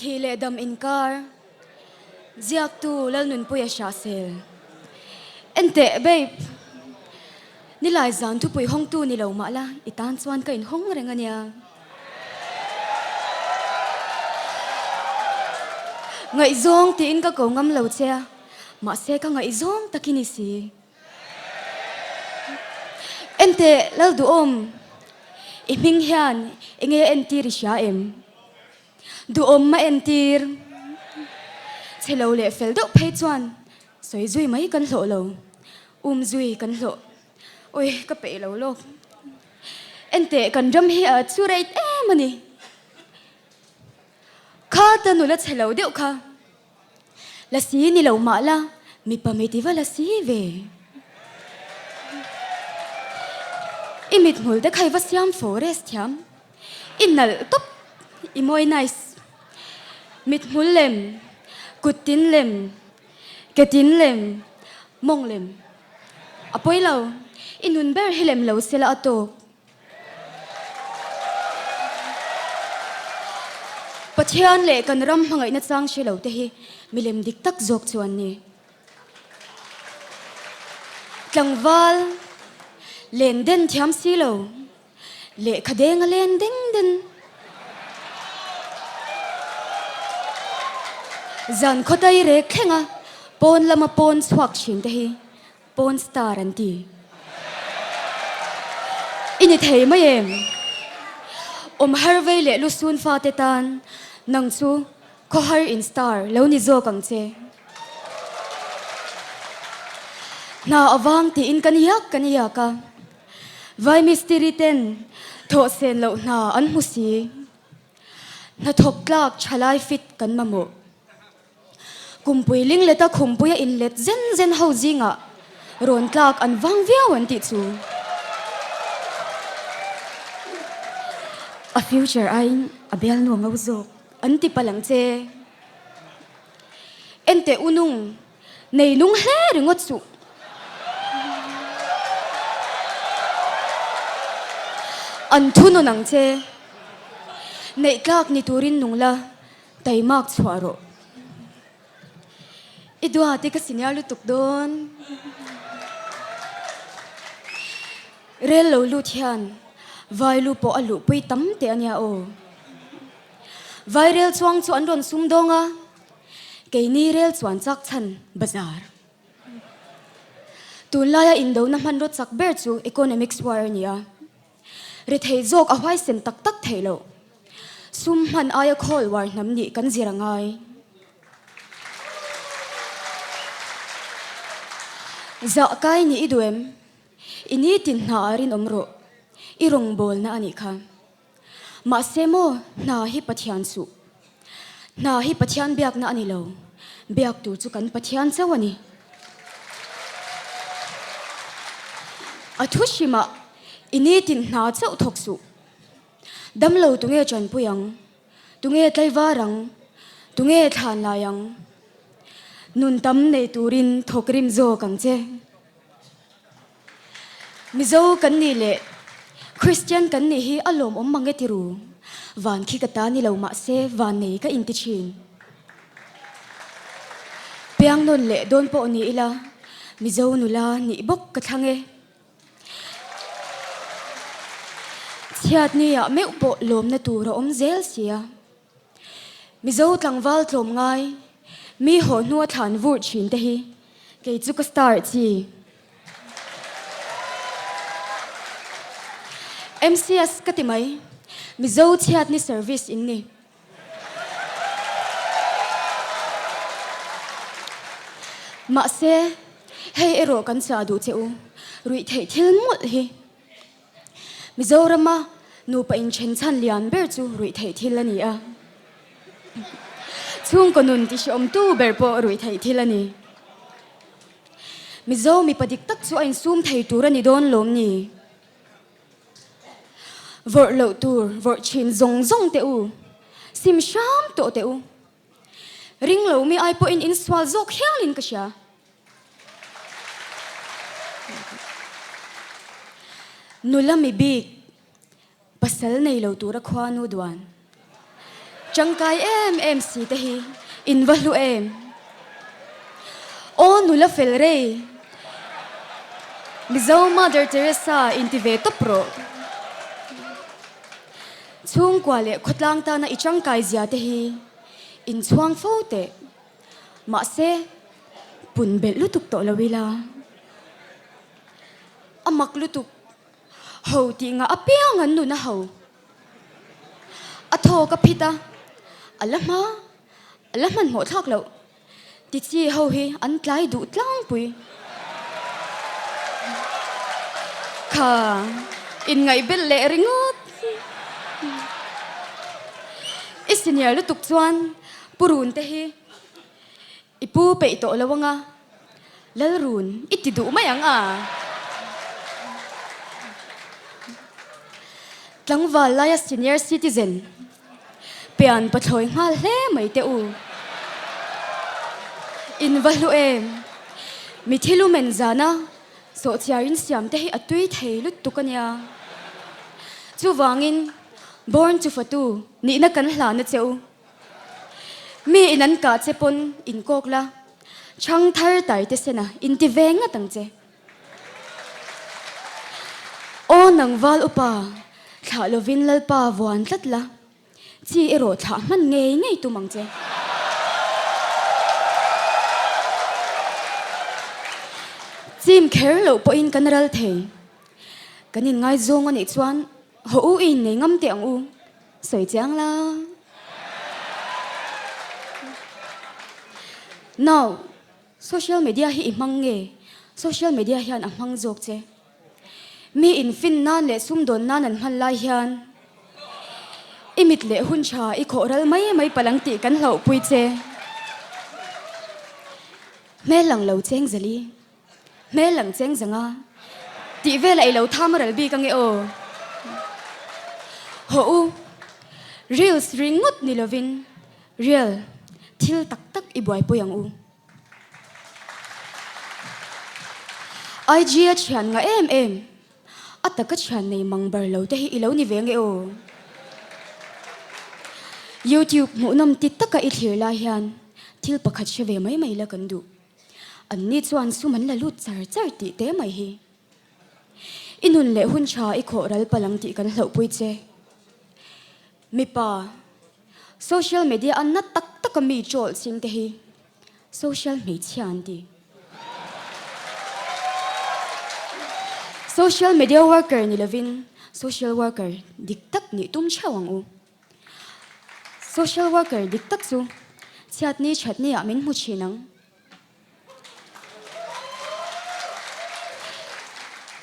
thi lệ đầm in car ziak tu Lalnunpui a sha sel ente babe ni lai zan tu pui hong tu ni lo ma la itan chuan ka in hong renga nia ngai zong ti in ka ko ngam lo che ma se ka ngai zong takini si ente lal du om iming hian inge entir sha em du om ma entir chelo le fel do phei chuan soi zui mai kan hlo lo zui kan hlo oi ka pe lo lok ente kan ram hi a churai mani kha ta nu la chelo deuh kha la si ni lo ma la mi pa me ti va la si ve imit mul de khai va siam forest cham innal top imoi nice mit mul lem kutin lem ketin lem mong lem apoi lo inun ber hilem lo sela ato pathian le kan ram hangai na chang shelo te hi milem dik tak zok chuan ni tlangwal len den thiam si lo le khadeng len ding den zan khotai re khenga pon lama pon swak shin te hi pon star an ti ini thei mai em har vei le lu sun fa te tan nang chu ko har in star lo ni zo kang che na awang ti in kan ya ka vai mystery ten tho sen lo na an hu si na thop klak chalai fit kan mamu kumpui ling leta khumpui in let zen ho zinga ron tlak an wang viaw an ti chu a future ain a bel no ngau zo an ti palang che ente unung nei nung hle ringot chu an thuno nang che nei tlak ni turin nungla taimak chhuaro idua te ka sinyalu tuk don rel lo lu thian vai lu po alu pui tam te ania o viral chuang chu an ron sum donga ke ni rel chuan chak chan bazar tun laya in do na man ro chak ber chu economics war nia ri thei jok a hwai sen tak tak theilo sum man aya khol war nam ni kan zirangai za kai ni iduem ini tin na arin omro irong bol na ani kha ma semo na hi pathian su na hi pathian biak na ani lo biak tu chu kan pathian chawani athushima ini tin na chau thok su dam lo tunge chan puyang tunge tlaiwarang tunge than layang nun tam nei turin thokrim zo kangche mizo kan ni le Christian kan ni hi alom om mange tiru van khi kata ni lo ma se van nei ka inti chin piang non le don po ni ila mizo nula ni bok ka thange chiat ni ya meu po lom na tu ro om zel sia mizo tlangwal tlom ngai mi ho nuwa than vur chin te hi ke chu ka star chi MCS katimai mizo chiat ni service in ni ma se hei ero kan cha du cheu rui thei thil mul hi mizo rama nu pa in chen chan lian ber chu rui thei thil ani a chung konun ti shom tu ber po rui thei thil ani mizo mi padik tak chu ain sum thei tur ani don lom ni vợ lậu tour vợ chín zong zong teu sim sham to teu ring lo mi ai po in swal zok hialin ka sha nula mi big pasal nei lo tura khwa nu dwan Chẳng cái em xì tê hi in vật lu em ô nu la fel re mizo Mother Teresa in ti ve top pro chung kwa le khotlang ta na ichang kai zia te hi in chuang fo te ma se pun bel lu tuk to lawila amak lu tuk ho ti nga apia ngan nu na ho atho ka phita alaman mo thak lo ti chi ho hi an tlai du tlang pui kha in ngai bel le ringot isinya lu tuk chuan purun te hi ipu pe to lawanga lalrun itidu mayang a tlangwal laia senior citizen pian pathoi ngal hle mai te u in valu em mi thilu men zana so chiarin siam te hi atui thei lut tukania chu wangin born to fatu ni na kan hla na cheu mi inan ka chepon in kokla chang thar tai te sena in ti venga tangche o nang wal upa thla lovin lalpa wan tlatla chi ero thla man ngei tu mangche chim kher lo po in kanaral thei kanin ngai zong ani chuan ho u in nei ngam te ang u soi chang la now social media hi imang nge social media hian amang jok che mi in fin nan le sum don nan an man lai hian imit le hun cha I khoral mai palang ti kan hlo pui che me lang lo cheng zali me lang cheng zanga ti ve lai lo thamaral bi ka nge o ho u reels ringut ni lovin real thil tak tak I buai po yang u IG a chan nga em ataka chan nei mangbar lo te hi ilo ni ve nge o YouTube mu nam ti taka I thlir la hian thil pakhat che ve mai la kan du an ni chuan suman la lut char ti te mai hi inun le hun cha I khoral palang ti kan hlo pui che mi pa social media an na tak mi chol sim te hi social me chian ti social media worker ni lovin social worker diktak ni tum chawang u social worker diktak chu chatni amin mu chinang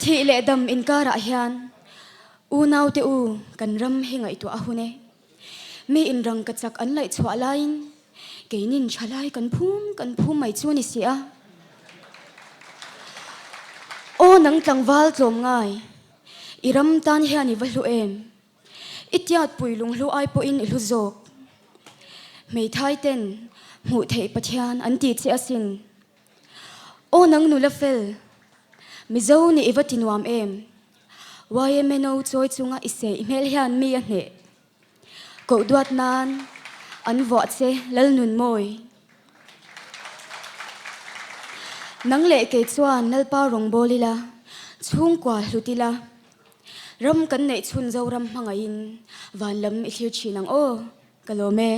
thi le dam in kara hian u nau te u kan ram hingai tu ahune mi in rang ka chak an lai chwa lain keinin chalai kan phum mai chu ni sia o nang tlangwal tlom ngai iram tan hian I valu em itiat puilung hlu ai po in ilu zok mei thai ten mu thei pathian an ti che asin o nang nu la fel mi zo ni iwatinwam em YMNO choi chunga ise imel hian mi a hne ko duat nan an vo che lal nun moi nang le ke chuan nalpa rong bolila chung kwa hlutila ram kan nei chun zo ram hangain van lam I thlir chinang o kalome